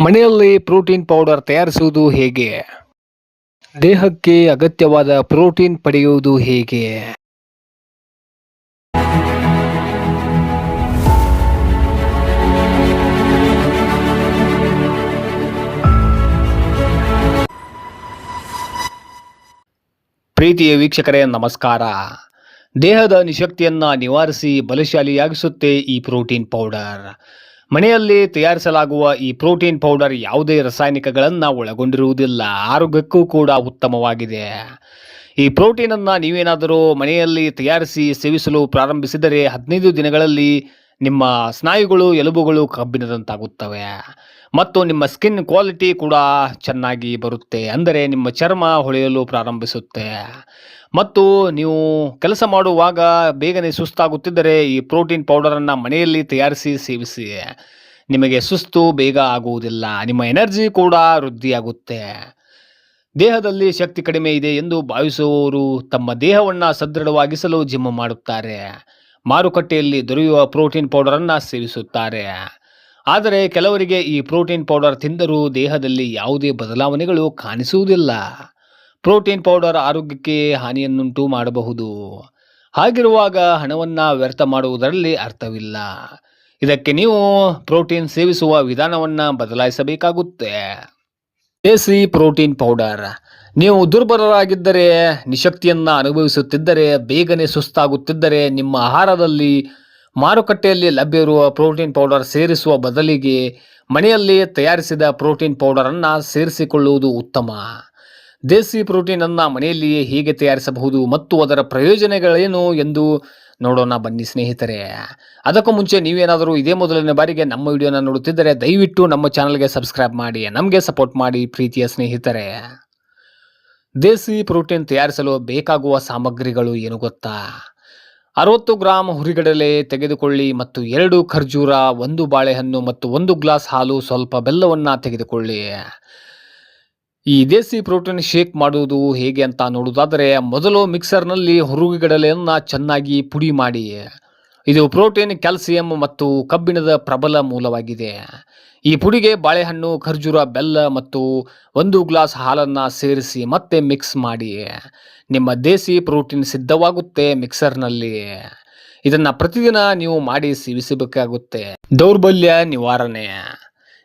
ಮನೆಯಲ್ಲಿ protein powder ತಯಾರಿಸುವುದು ಹೇಗೆ? ದೇಹಕ್ಕೆ ಅಗತ್ಯವಾದ ಪ್ರೋಟೀನ್ ಪಡೆಯುವುದು ಹೇಗೆ? ಪ್ರೀತಿಯ ವೀಕ್ಷಕರೇ ನಮಸ್ಕಾರ. ದೇಹದ ನಿಶಕ್ತಿಯನ್ನ ನಿವಾರಿಸಿ ಬಲಶಾಲಿಯಾಗಿಸುತ್ತೆ ಈ ಪ್ರೋಟೀನ್ ಪೌಡರ್. ಮನೆಯಲ್ಲಿ ತಯಾರಿಸಲಾಗುವ ಈ ಪ್ರೋಟೀನ್ ಪೌಡರ್ ಯಾವುದೇ ರಾಸಾಯನಿಕಗಳನ್ನು ಒಳಗೊಂಡಿರುವುದಿಲ್ಲ. ಆರೋಗ್ಯಕ್ಕೂ ಕೂಡ ಉತ್ತಮವಾಗಿದೆ. ಈ ಪ್ರೋಟೀನ್ ಅನ್ನು ನೀವೇನಾದರೂ ಮನೆಯಲ್ಲಿ ತಯಾರಿಸಿ ಸೇವಿಸಲು ಪ್ರಾರಂಭಿಸಿದರೆ 15 ದಿನಗಳಲ್ಲಿ ನಿಮ್ಮ ಸ್ನಾಯುಗಳು, ಎಲುಬುಗಳು ಕಬ್ಬಿಣದಂತಾಗುತ್ತವೆ ಮತ್ತು ನಿಮ್ಮ ಸ್ಕಿನ್ ಕ್ವಾಲಿಟಿ ಕೂಡ ಚೆನ್ನಾಗಿ ಬರುತ್ತೆ. ಅಂದರೆ ನಿಮ್ಮ ಚರ್ಮ ಹೊಳೆಯಲು ಪ್ರಾರಂಭಿಸುತ್ತೆ ಮತ್ತು ನೀವು ಕೆಲಸ ಮಾಡುವಾಗ ಬೇಗನೆ ಸುಸ್ತಾಗುತ್ತಿದ್ದರೆ ಈ ಪ್ರೋಟೀನ್ ಪೌಡರನ್ನು ಮನೆಯಲ್ಲಿ ತಯಾರಿಸಿ ಸೇವಿಸಿ. ನಿಮಗೆ ಸುಸ್ತು ಬೇಗ ಆಗುವುದಿಲ್ಲ. ನಿಮ್ಮ ಎನರ್ಜಿ ಕೂಡ ವೃದ್ಧಿಯಾಗುತ್ತೆ. ದೇಹದಲ್ಲಿ ಶಕ್ತಿ ಕಡಿಮೆ ಇದೆ ಎಂದು ಭಾವಿಸುವವರು ತಮ್ಮ ದೇಹವನ್ನು ಸದೃಢವಾಗಿಸಲು ಜಿಮ್ ಮಾಡುತ್ತಾರೆ. ಮಾರುಕಟ್ಟೆಯಲ್ಲಿ ದೊರೆಯುವ ಪ್ರೋಟೀನ್ ಪೌಡರನ್ನು ಸೇವಿಸುತ್ತಾರೆ. ಆದರೆ ಕೆಲವರಿಗೆ ಈ ಪ್ರೋಟೀನ್ ಪೌಡರ್ ತಿಂದರೂ ದೇಹದಲ್ಲಿ ಯಾವುದೇ ಬದಲಾವಣೆಗಳು ಕಾಣಿಸುವುದಿಲ್ಲ. ಪ್ರೋಟೀನ್ ಪೌಡರ್ ಆರೋಗ್ಯಕ್ಕೆ ಹಾನಿಯನ್ನುಂಟು ಮಾಡಬಹುದು. ಹಾಗಿರುವಾಗ ಹಣವನ್ನು ವ್ಯರ್ಥ ಮಾಡುವುದರಲ್ಲಿ ಅರ್ಥವಿಲ್ಲ. ಇದಕ್ಕೆ ನೀವು ಪ್ರೋಟೀನ್ ಸೇವಿಸುವ ವಿಧಾನವನ್ನು ಬದಲಾಯಿಸಬೇಕಾಗುತ್ತೆ. ದೇಸಿ ಪ್ರೋಟೀನ್ ಪೌಡರ್. ನೀವು ದುರ್ಬಲರಾಗಿದ್ದರೆ, ನಿಶಕ್ತಿಯನ್ನು ಅನುಭವಿಸುತ್ತಿದ್ದರೆ, ಬೇಗನೆ ಸುಸ್ತಾಗುತ್ತಿದ್ದರೆ ನಿಮ್ಮ ಆಹಾರದಲ್ಲಿ ಮಾರುಕಟ್ಟೆಯಲ್ಲಿ ಲಭ್ಯವಿರುವ ಪ್ರೋಟೀನ್ ಪೌಡರ್ ಸೇರಿಸುವ ಬದಲಿಗೆ ಮನೆಯಲ್ಲಿ ತಯಾರಿಸಿದ ಪ್ರೋಟೀನ್ ಪೌಡರನ್ನು ಸೇರಿಸಿಕೊಳ್ಳುವುದು ಉತ್ತಮ. ದೇಸಿ ಪ್ರೋಟೀನನ್ನು ಮನೆಯಲ್ಲಿಯೇ ಹೇಗೆ ತಯಾರಿಸಬಹುದು ಮತ್ತು ಅದರ ಪ್ರಯೋಜನಗಳೇನು ಎಂದು ನೋಡೋಣ ಬನ್ನಿ ಸ್ನೇಹಿತರೆ. ಅದಕ್ಕೂ ಮುಂಚೆ ನೀವೇನಾದರೂ ಇದೇ ಮೊದಲನೇ ಬಾರಿಗೆ ನಮ್ಮ ವಿಡಿಯೋನ ನೋಡುತ್ತಿದ್ದರೆ ದಯವಿಟ್ಟು ನಮ್ಮ ಚಾನಲ್ಗೆ ಸಬ್ಸ್ಕ್ರೈಬ್ ಮಾಡಿ, ನಮಗೆ ಸಪೋರ್ಟ್ ಮಾಡಿ ಪ್ರೀತಿಯ ಸ್ನೇಹಿತರೆ. ದೇಸಿ ಪ್ರೋಟೀನ್ ತಯಾರಿಸಲು ಬೇಕಾಗುವ ಸಾಮಗ್ರಿಗಳು ಏನು ಗೊತ್ತಾ? 60 ಗ್ರಾಂ ಹುರಿಗಡಲೆ ತೆಗೆದುಕೊಳ್ಳಿ ಮತ್ತು 2 ಖರ್ಜೂರ, 1 ಬಾಳೆಹಣ್ಣು ಮತ್ತು 1 ಗ್ಲಾಸ್ ಹಾಲು, ಸ್ವಲ್ಪ ಬೆಲ್ಲವನ್ನು ತೆಗೆದುಕೊಳ್ಳಿ. ಈ ದೇಸಿ ಪ್ರೋಟೀನ್ ಶೇಕ್ ಮಾಡುವುದು ಹೇಗೆ ಅಂತ ನೋಡುವುದಾದರೆ, ಮೊದಲು ಮಿಕ್ಸರ್ನಲ್ಲಿ ಹುರುಗಡಲೆಯನ್ನು ಚೆನ್ನಾಗಿ ಪುಡಿ ಮಾಡಿ. ಇದು ಪ್ರೋಟೀನ್, ಕ್ಯಾಲ್ಸಿಯಂ ಮತ್ತು ಕಬ್ಬಿಣದ ಪ್ರಬಲ ಮೂಲವಾಗಿದೆ. ಈ ಪುಡಿಗೆ ಬಾಳೆಹಣ್ಣು, ಖರ್ಜೂರ, ಬೆಲ್ಲ ಮತ್ತು 1 ಗ್ಲಾಸ್ ಹಾಲನ್ನು ಸೇರಿಸಿ ಮತ್ತೆ ಮಿಕ್ಸ್ ಮಾಡಿ. ನಿಮ್ಮ ದೇಸಿ ಪ್ರೋಟೀನ್ ಸಿದ್ಧವಾಗುತ್ತೆ ಮಿಕ್ಸರ್ನಲ್ಲಿ. ಇದನ್ನು ಪ್ರತಿದಿನ ನೀವು ಮಾಡಿ ಸೇವಿಸಬೇಕಾಗುತ್ತೆ. ದೌರ್ಬಲ್ಯ ನಿವಾರಣೆ.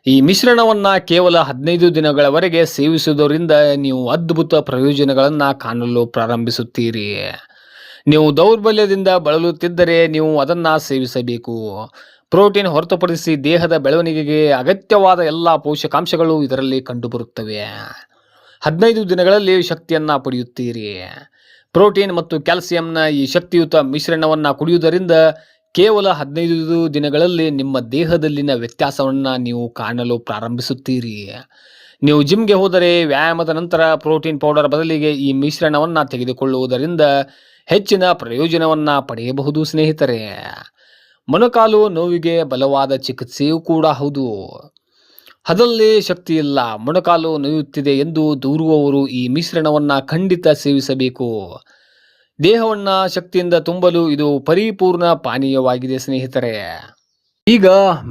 ಈ ಮಿಶ್ರಣವನ್ನು ಕೇವಲ 15 ದಿನಗಳವರೆಗೆ ಸೇವಿಸುವುದರಿಂದ ನೀವು ಅದ್ಭುತ ಪ್ರಯೋಜನಗಳನ್ನು ಕಾಣಲು ಪ್ರಾರಂಭಿಸುತ್ತೀರಿ. ನೀವು ದೌರ್ಬಲ್ಯದಿಂದ ಬಳಲುತ್ತಿದ್ದರೆ ನೀವು ಅದನ್ನು ಸೇವಿಸಬೇಕು. ಪ್ರೋಟೀನ್ ಹೊರತುಪಡಿಸಿ ದೇಹದ ಬೆಳವಣಿಗೆಗೆ ಅಗತ್ಯವಾದ ಎಲ್ಲ ಪೋಷಕಾಂಶಗಳು ಇದರಲ್ಲಿ ಕಂಡುಬರುತ್ತವೆ. 15 ದಿನಗಳಲ್ಲಿ ಶಕ್ತಿಯನ್ನು ಪಡೆಯುತ್ತೀರಿ. ಪ್ರೋಟೀನ್ ಮತ್ತು ಕ್ಯಾಲ್ಸಿಯಂನ ಈ ಶಕ್ತಿಯುತ ಮಿಶ್ರಣವನ್ನು ಕುಡಿಯುವುದರಿಂದ ಕೇವಲ 15 ದಿನಗಳಲ್ಲಿ ನಿಮ್ಮ ದೇಹದಲ್ಲಿನ ವ್ಯತ್ಯಾಸವನ್ನು ನೀವು ಕಾಣಲು ಪ್ರಾರಂಭಿಸುತ್ತೀರಿ. ನೀವು ಜಿಮ್ಗೆ ಹೋದರೆ ವ್ಯಾಯಾಮದ ನಂತರ ಪ್ರೋಟೀನ್ ಪೌಡರ್ ಬದಲಿಗೆ ಈ ಮಿಶ್ರಣವನ್ನು ತೆಗೆದುಕೊಳ್ಳುವುದರಿಂದ ಹೆಚ್ಚಿನ ಪ್ರಯೋಜನವನ್ನು ಪಡೆಯಬಹುದು ಸ್ನೇಹಿತರೆ. ಮೊಣಕಾಲು ನೋವಿಗೆ ಬಲವಾದ ಚಿಕಿತ್ಸೆಯೂ ಕೂಡ ಹೌದು. ಅದರಲ್ಲಿ ಶಕ್ತಿ ಇಲ್ಲ, ಮೊಣಕಾಲು ನೋಯುತ್ತಿದೆ ಎಂದು ದೂರುವವರು ಈ ಮಿಶ್ರಣವನ್ನು ಖಂಡಿತ ಸೇವಿಸಬೇಕು. ದೇಹವನ್ನು ಶಕ್ತಿಯಿಂದ ತುಂಬಲು ಇದು ಪರಿಪೂರ್ಣ ಪಾನೀಯವಾಗಿದೆ ಸ್ನೇಹಿತರೆ. ಈಗ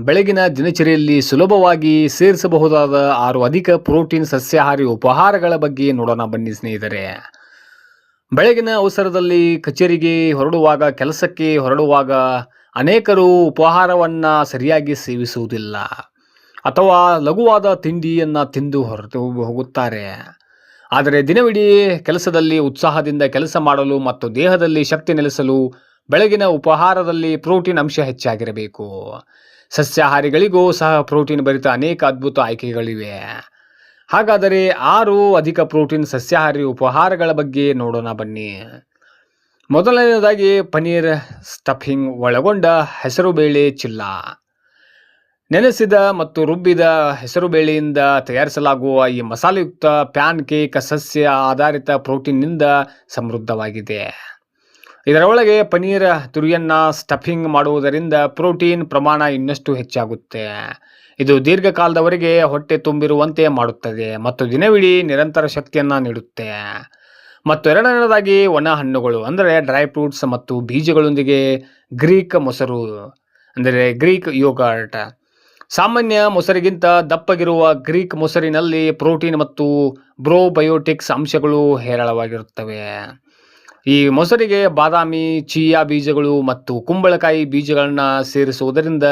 ಬೆಳಗಿನ ದಿನಚರಿಯಲ್ಲಿ ಸುಲಭವಾಗಿ ಸೇರಿಸಬಹುದಾದ 6 ಅಧಿಕ ಪ್ರೋಟೀನ್ ಸಸ್ಯಾಹಾರಿ ಉಪಹಾರಗಳ ಬಗ್ಗೆ ನೋಡೋಣ ಬನ್ನಿ ಸ್ನೇಹಿತರೆ. ಬೆಳಗಿನ ಅವಸರದಲ್ಲಿ ಕಚೇರಿಗೆ ಹೊರಡುವಾಗ, ಕೆಲಸಕ್ಕೆ ಹೊರಡುವಾಗ ಅನೇಕರು ಉಪಹಾರವನ್ನು ಸರಿಯಾಗಿ ಸೇವಿಸುವುದಿಲ್ಲ ಅಥವಾ ಲಘುವಾದ ತಿಂಡಿಯನ್ನು ತಿಂದು ಹೊರಟು ಹೋಗುತ್ತಾರೆ. ಆದರೆ ದಿನವಿಡೀ ಕೆಲಸದಲ್ಲಿ ಉತ್ಸಾಹದಿಂದ ಕೆಲಸ ಮಾಡಲು ಮತ್ತು ದೇಹದಲ್ಲಿ ಶಕ್ತಿ ನೆಲೆಸಲು ಬೆಳಗಿನ ಉಪಹಾರದಲ್ಲಿ ಪ್ರೋಟೀನ್ ಅಂಶ ಹೆಚ್ಚಾಗಿರಬೇಕು. ಸಸ್ಯಾಹಾರಿಗಳಿಗೂ ಸಹ ಪ್ರೋಟೀನ್ ಭರಿತ ಅನೇಕ ಅದ್ಭುತ ಆಯ್ಕೆಗಳಿವೆ. ಹಾಗಾದರೆ 6 ಅಧಿಕ ಪ್ರೋಟೀನ್ ಸಸ್ಯಾಹಾರಿ ಉಪಹಾರಗಳ ಬಗ್ಗೆ ನೋಡೋಣ ಬನ್ನಿ. ಮೊದಲನೆಯದಾಗಿ ಪನೀರ್ ಸ್ಟಫಿಂಗ್ ಒಳಗೊಂಡ ಹೆಸರುಬೇಳೆ ಚಿಲ್ಲ. ನೆನೆಸಿದ ಮತ್ತು ರುಬ್ಬಿದ ಹೆಸರುಬೇಳೆಯಿಂದ ತಯಾರಿಸಲಾಗುವ ಈ ಮಸಾಲೆಯುಕ್ತ ಪ್ಯಾನ್ ಕೇಕ್ ಸಸ್ಯ ಆಧಾರಿತ ಪ್ರೋಟೀನ್ನಿಂದ ಸಮೃದ್ಧವಾಗಿದೆ. ಇದರೊಳಗೆ ಪನೀರ್ ತುರಿಯನ್ನು ಸ್ಟಫಿಂಗ್ ಮಾಡುವುದರಿಂದ ಪ್ರೋಟೀನ್ ಪ್ರಮಾಣ ಇನ್ನಷ್ಟು ಹೆಚ್ಚಾಗುತ್ತೆ. ಇದು ದೀರ್ಘಕಾಲದವರೆಗೆ ಹೊಟ್ಟೆ ತುಂಬಿರುವಂತೆ ಮಾಡುತ್ತದೆ ಮತ್ತು ದಿನವಿಡೀ ನಿರಂತರ ಶಕ್ತಿಯನ್ನು ನೀಡುತ್ತೆ. ಮತ್ತು ಎರಡನೇದಾಗಿ ಒಣ ಹಣ್ಣುಗಳು ಅಂದರೆ ಡ್ರೈ ಫ್ರೂಟ್ಸ್ ಮತ್ತು ಬೀಜಗಳೊಂದಿಗೆ ಗ್ರೀಕ್ ಮೊಸರು ಅಂದರೆ ಗ್ರೀಕ್ ಯೋಗರ್ಟ್ ಸಾಮಾನ್ಯ ಮೊಸರಿಗಿಂತ ದಪ್ಪಗಿರುವ ಗ್ರೀಕ್ ಮೊಸರಿನಲ್ಲಿ ಪ್ರೋಟೀನ್ ಮತ್ತು ಪ್ರೋಬಯೋಟಿಕ್ಸ್ ಅಂಶಗಳು ಹೇರಳವಾಗಿರುತ್ತವೆ. ಈ ಮೊಸರಿಗೆ ಬಾದಾಮಿ, ಚಿಯಾ ಬೀಜಗಳು ಮತ್ತು ಕುಂಬಳಕಾಯಿ ಬೀಜಗಳನ್ನ ಸೇರಿಸುವುದರಿಂದ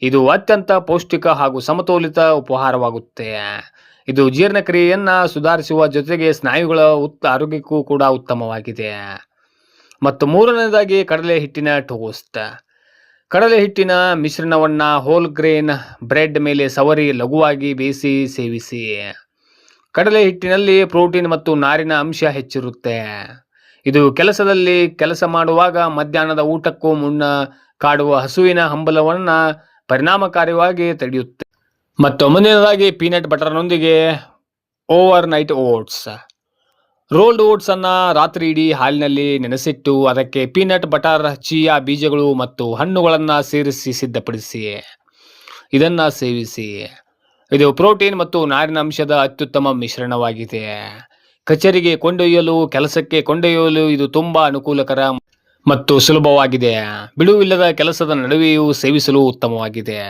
ಇದು ಅತ್ಯಂತ ಪೌಷ್ಟಿಕ ಹಾಗೂ ಸಮತೋಲಿತ ಉಪಹಾರವಾಗುತ್ತೆ. ಇದು ಜೀರ್ಣಕ್ರಿಯೆಯನ್ನ ಸುಧಾರಿಸುವ ಜೊತೆಗೆ ಸ್ನಾಯುಗಳ ಆರೋಗ್ಯಕ್ಕೂ ಕೂಡ ಉತ್ತಮವಾಗಿದೆ. ಮತ್ತು ಮೂರನೇದಾಗಿ ಕಡಲೆ ಹಿಟ್ಟಿನ ಟೋಸ್ಟ್. ಕಡಲೆ ಹಿಟ್ಟಿನ ಮಿಶ್ರಣವನ್ನ ಹೋಲ್ ಗ್ರೇನ್ ಬ್ರೆಡ್ ಮೇಲೆ ಸವರಿ ಲಘುವಾಗಿ ಬೇಯಿಸಿ ಸೇವಿಸಿ. ಕಡಲೆ ಹಿಟ್ಟಿನಲ್ಲಿ ಪ್ರೋಟೀನ್ ಮತ್ತು ನಾರಿನ ಅಂಶ ಹೆಚ್ಚಿರುತ್ತೆ. ಇದು ಕೆಲಸದಲ್ಲಿ ಕೆಲಸ ಮಾಡುವಾಗ, ಮಧ್ಯಾಹ್ನದ ಊಟಕ್ಕೂ ಮುನ್ನ ಕಾಡುವ ಹಸುವಿನ ಹಂಬಲವನ್ನ ಪರಿಣಾಮಕಾರಿಯಾಗಿ ತಡೆಯುತ್ತೆ. ಮತ್ತು ಮುಂದಿನದಾಗಿ ಪೀನಟ್ ಬಟರ್ನೊಂದಿಗೆ overnight oats. Rolled oats ಅನ್ನ ರಾತ್ರಿ ಇಡೀ ಹಾಲಿನಲ್ಲಿ ನೆನೆಸಿಟ್ಟು ಅದಕ್ಕೆ ಪೀನಟ್ ಬಟರ್, ಚಿಯಾ ಬೀಜಗಳು ಮತ್ತು ಹಣ್ಣುಗಳನ್ನು ಸೇರಿಸಿ ಸಿದ್ಧಪಡಿಸಿ ಇದನ್ನ ಸೇವಿಸಿ. ಇದು ಪ್ರೋಟೀನ್ ಮತ್ತು ನಾರಿನ ಅಂಶದ ಅತ್ಯುತ್ತಮ ಮಿಶ್ರಣವಾಗಿದೆ. ಕಚೇರಿಗೆ ಕೊಂಡೊಯ್ಯಲು, ಕೆಲಸಕ್ಕೆ ಕೊಂಡೊಯ್ಯಲು ಇದು ತುಂಬಾ ಅನುಕೂಲಕರ ಮತ್ತು ಸುಲಭವಾಗಿದೆ. ಬಿಡುವಿಲ್ಲದ ಕೆಲಸದ ನಡುವೆಯೂ ಸೇವಿಸಲು ಉತ್ತಮವಾಗಿದೆ.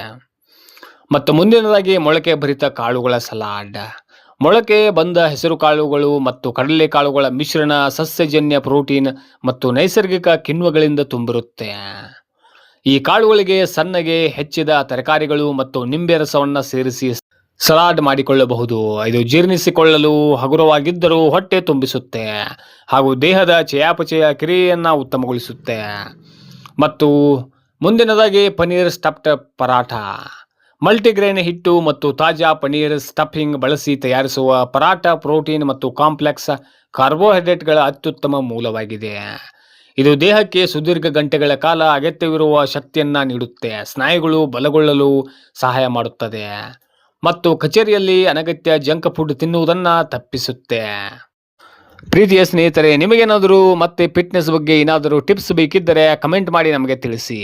ಮತ್ತು ಮುಂದಿನದಾಗಿ ಮೊಳಕೆ ಭರಿತ ಕಾಳುಗಳ ಸಲಾಡ್. ಮೊಳಕೆ ಬಂದ ಹೆಸರು ಕಾಳುಗಳು ಮತ್ತು ಕಡಲೆ ಕಾಳುಗಳ ಮಿಶ್ರಣ ಸಸ್ಯಜನ್ಯ ಪ್ರೋಟೀನ್ ಮತ್ತು ನೈಸರ್ಗಿಕ ಕಿಣ್ವಗಳಿಂದ ತುಂಬಿರುತ್ತೆ. ಈ ಕಾಳುಗಳಿಗೆ ಸಣ್ಣಗೆ ಹೆಚ್ಚಿದ ತರಕಾರಿಗಳು ಮತ್ತು ನಿಂಬೆ ರಸವನ್ನು ಸೇರಿಸಿ ಸಲಾಡ್ ಮಾಡಿಕೊಳ್ಳಬಹುದು. ಇದು ಜೀರ್ಣಿಸಿಕೊಳ್ಳಲು ಹಗುರವಾಗಿದ್ದರೂ ಹೊಟ್ಟೆ ತುಂಬಿಸುತ್ತೆ ಹಾಗೂ ದೇಹದ ಚಯಾಪಚಯ ಕ್ರಿಯೆಯನ್ನು ಉತ್ತಮಗೊಳಿಸುತ್ತೆ. ಮತ್ತು ಮುಂದಿನದಾಗಿ ಪನೀರ್ ಸ್ಟಫ್ಡ್ ಪರಾಠ. ಮಲ್ಟಿಗ್ರೇನ್ ಹಿಟ್ಟು ಮತ್ತು ತಾಜಾ ಪನೀರ್ ಸ್ಟಫಿಂಗ್ ಬಳಸಿ ತಯಾರಿಸುವ ಪರಾಠ ಪ್ರೋಟೀನ್ ಮತ್ತು ಕಾಂಪ್ಲೆಕ್ಸ್ ಕಾರ್ಬೋಹೈಡ್ರೇಟ್ಗಳ ಅತ್ಯುತ್ತಮ ಮೂಲವಾಗಿದೆ. ಇದು ದೇಹಕ್ಕೆ ಸುದೀರ್ಘ ಗಂಟೆಗಳ ಕಾಲ ಅಗತ್ಯವಿರುವ ಶಕ್ತಿಯನ್ನ ನೀಡುತ್ತೆ, ಸ್ನಾಯುಗಳು ಬಲಗೊಳ್ಳಲು ಸಹಾಯ ಮಾಡುತ್ತದೆ ಮತ್ತು ಕಚೇರಿಯಲ್ಲಿ ಅನಗತ್ಯ ಜಂಕ್ ಫುಡ್ ತಿನ್ನುವುದನ್ನು ತಪ್ಪಿಸುತ್ತೆ. ಪ್ರೀತಿಯ ಸ್ನೇಹಿತರೆ, ನಿಮಗೇನಾದರೂ ಮತ್ತೆ ಫಿಟ್ನೆಸ್ ಬಗ್ಗೆ ಏನಾದರೂ ಟಿಪ್ಸ್ ಬೇಕಿದ್ದರೆ ಕಮೆಂಟ್ ಮಾಡಿ ನಮಗೆ ತಿಳಿಸಿ.